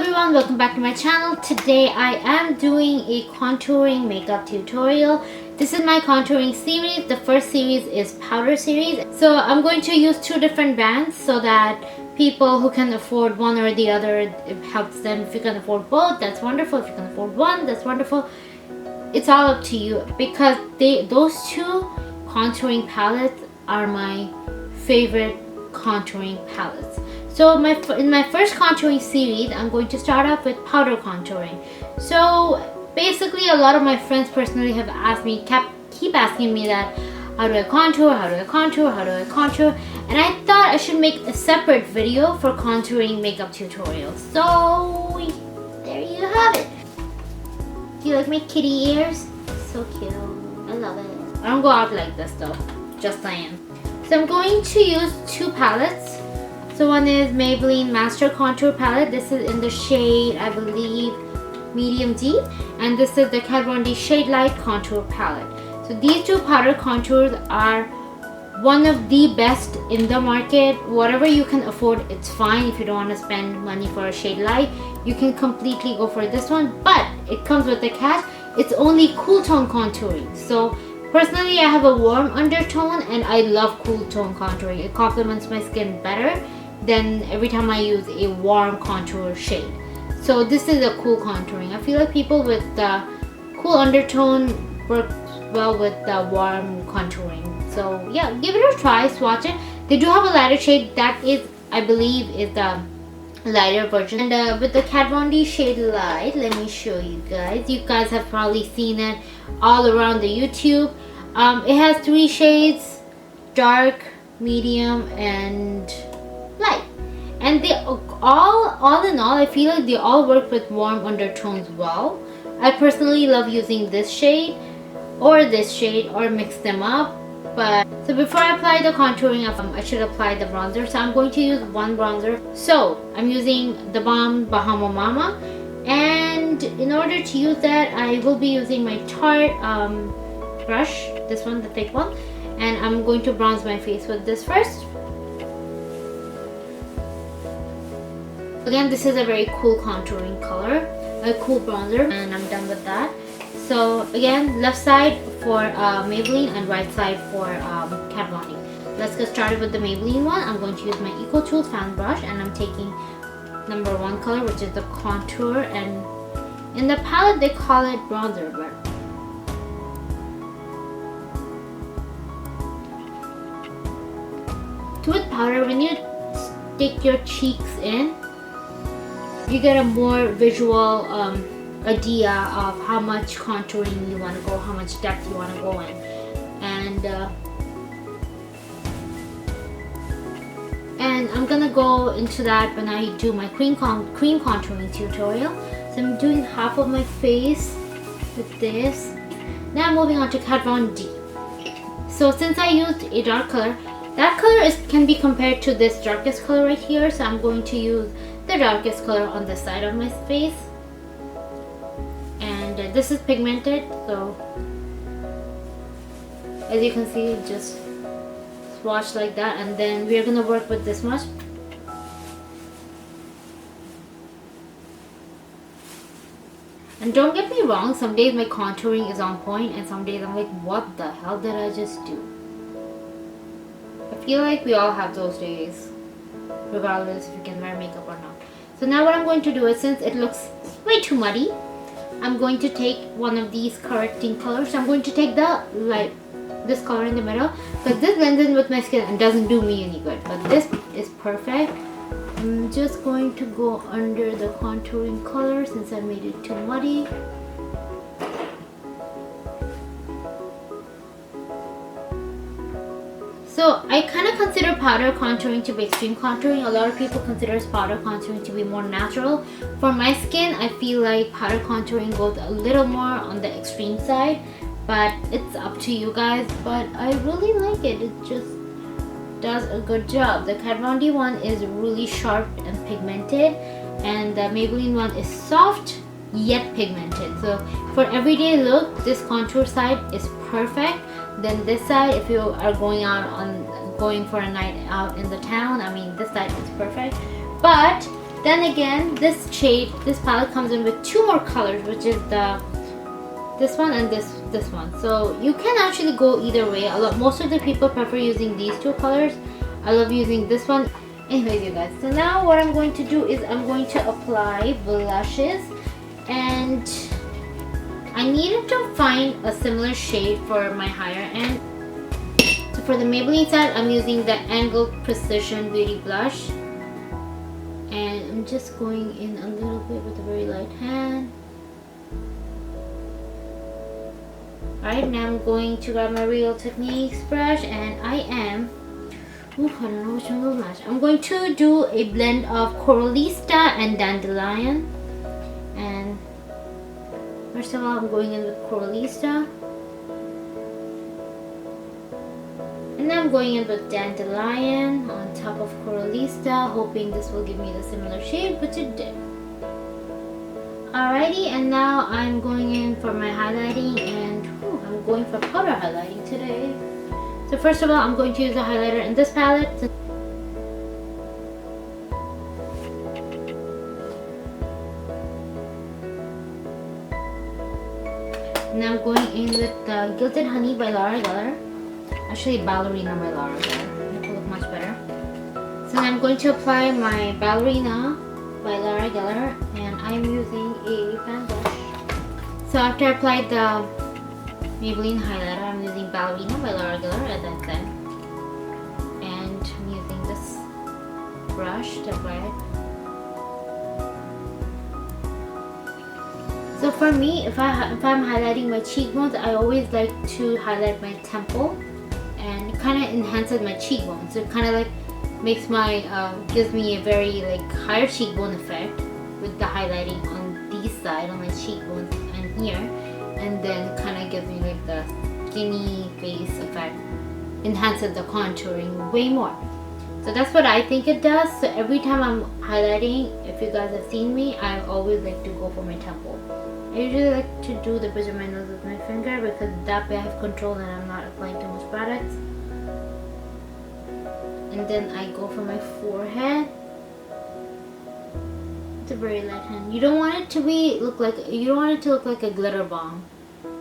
everyone, welcome back to my channel. Today I am doing a contouring makeup tutorial. This is my contouring series. The first series is powder series. So I'm going to use two different brands so that people who can afford one or the other, it helps them. If you can afford both, that's wonderful. If you can afford one, that's wonderful. It's all up to you because those two contouring palettes are my favorite contouring palettes. So in my first contouring series, I'm going to start off with powder contouring. So basically, a lot of my friends personally have asked me, keep asking me that, how do I contour, how do I contour, how do I contour? And I thought I should make a separate video for contouring makeup tutorials. So there you have it. Do you like my kitty ears? So cute. I love it. I don't go out like this though, just saying. So I'm going to use two palettes. So one is Maybelline Master Contour Palette. This is in the shade, I believe, medium deep. And this is the Kat Von D Shade Light Contour Palette. So these two powder contours are one of the best in the market. Whatever you can afford, it's fine. If you don't want to spend money for a shade light, you can completely go for this one. But it comes with the catch. It's only cool tone contouring. So personally, I have a warm undertone and I love cool tone contouring. It complements my skin better than every time I use a warm contour shade. So this is a cool contouring. I feel like people with the cool undertone work well with the warm contouring. So yeah, give it a try, swatch it. They do have a lighter shade that is, I believe, is the lighter version. And with the Kat Von D Shade Light, let me show you guys. You guys have probably seen it all around the YouTube. It has three shades: dark, medium, and light. And they all in all, I feel like they all work with warm undertones well. I personally love using this shade or mix them up. But so before I apply the contouring, I should apply the bronzer. So I'm going to use one bronzer. So I'm using TheBalm Bahama Mama, and in order to use that, I will be using my Tarte brush, this one, the thick one, and I'm going to bronze my face with this first. Again, this is a very cool contouring color, a cool bronzer, and I'm done with that. So again, left side for Maybelline and right side for Kat Von D. Let's get started with the Maybelline one. I'm going to use my Eco Tools fan brush, and I'm taking number 1 color, which is the contour, and in the palette they call it bronzer, but with powder, when you stick your cheeks in, you get a more visual idea of how much contouring you want to go, how much depth you want to go in. And I'm gonna go into that when I do my cream contouring tutorial. So I'm doing half of my face with this. Now I'm moving on to Kat Von D. So since I used a dark color, that color can be compared to this darkest color right here. So I'm going to use the darkest color on the side of my face. And this is pigmented, so as you can see, just swatch like that. And then we're gonna work with this much. And don't get me wrong, some days my contouring is on point and some days I'm like, what the hell did I just do? I feel like we all have those days, regardless if you can wear makeup or not. So now what I'm going to do is, since it looks way too muddy, I'm going to take one of these correcting colors. So I'm going to take this color in the middle, because this blends in with my skin and doesn't do me any good. But this is perfect. I'm just going to go under the contouring color since I made it too muddy. So I kind of consider powder contouring to be extreme contouring. A lot of people consider powder contouring to be more natural. For my skin, I feel like powder contouring goes a little more on the extreme side, but it's up to you guys. But I really like it. It just does a good job. The Kat Von D one is really sharp and pigmented, and the Maybelline one is soft yet pigmented. So for everyday look, this contour side is perfect. Then this side, if you are going for a night out in the town, I mean, this side is perfect. But Then again, this palette comes in with 2 more colors, which is this one and this one. So you can actually go either way. Most of the people prefer using these 2 colors. I love using this one. Anyways, you guys, so now what I'm going to do is I'm going to apply blushes, and I needed to find a similar shade for my higher end. So for the Maybelline side, I'm using the Angled Precision Beauty Blush, and I'm just going in a little bit with a very light hand. Alright, now I'm going to grab my Real Techniques brush, and I don't know which one will match. I'm going to do a blend of Coralista and Dandelion. And first of all, I'm going in with Coralista. And then I'm going in with Dandelion on top of Coralista, hoping this will give me the similar shade, which it did. Alrighty, and now I'm going in for my highlighting, and I'm going for powder highlighting today. So first of all, I'm going to use a highlighter in this palette. Now I'm going in with the Gilded Honey by Laura Geller. Actually, Ballerina by Laura Geller. It will look much better. So now I'm going to apply my Ballerina by Laura Geller, and I'm using a fan brush. So after I applied the Maybelline highlighter, I'm using Ballerina by Laura Geller, as I said, and I'm using this brush to apply it. So for me, if I'm highlighting my cheekbones, I always like to highlight my temple, and it kind of enhances my cheekbones. So it kind of like makes gives me a very like higher cheekbone effect with the highlighting on this side, on my cheekbones and here. And then kind of gives me like the skinny face effect, enhances the contouring way more. So that's what I think it does. So every time I'm highlighting, if you guys have seen me, I always like to go for my temple. I usually like to do the bridge of my nose with my finger, because that way I have control and I'm not applying too much product. And then I go for my forehead. It's a very light hand. You don't want it to look like a glitter bomb.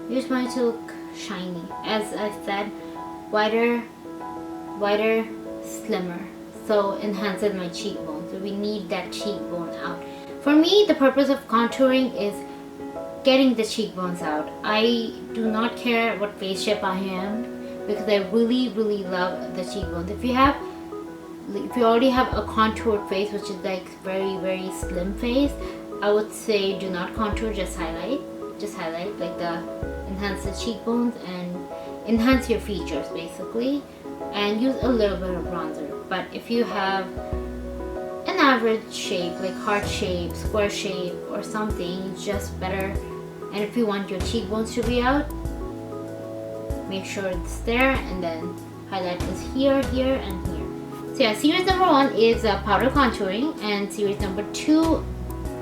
You just want it to look shiny. As I said, wider, slimmer. So enhances my cheekbone. So we need that cheekbone out. For me, the purpose of contouring is getting the cheekbones out. I do not care what face shape I am, because I really love the cheekbones. If you already have a contoured face, which is like very slim face, I would say do not contour, just highlight like enhance the cheekbones and enhance your features basically, and use a little bit of bronzer. But if you have an average shape, like heart shape, square shape or something, it's just better. And if you want your cheekbones to be out, make sure it's there, and then highlight is here, here and here. So yeah, series number 1 is powder contouring, and series number 2,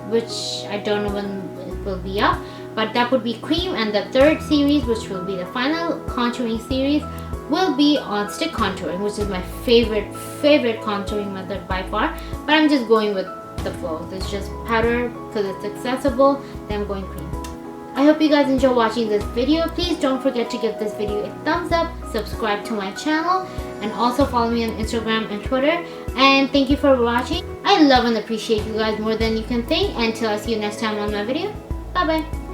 which I don't know when it will be up, but that would be cream, and the third series, which will be the final contouring series, will be on stick contouring, which is my favorite contouring method by far. But I'm just going with the flow. It's just powder because it's accessible, then I'm going cream. I hope you guys enjoy watching this video. Please don't forget to give this video a thumbs up, subscribe to my channel, and also follow me on Instagram and Twitter. And thank you for watching. I love and appreciate you guys more than you can think. Until I see you next time on my video. Bye bye.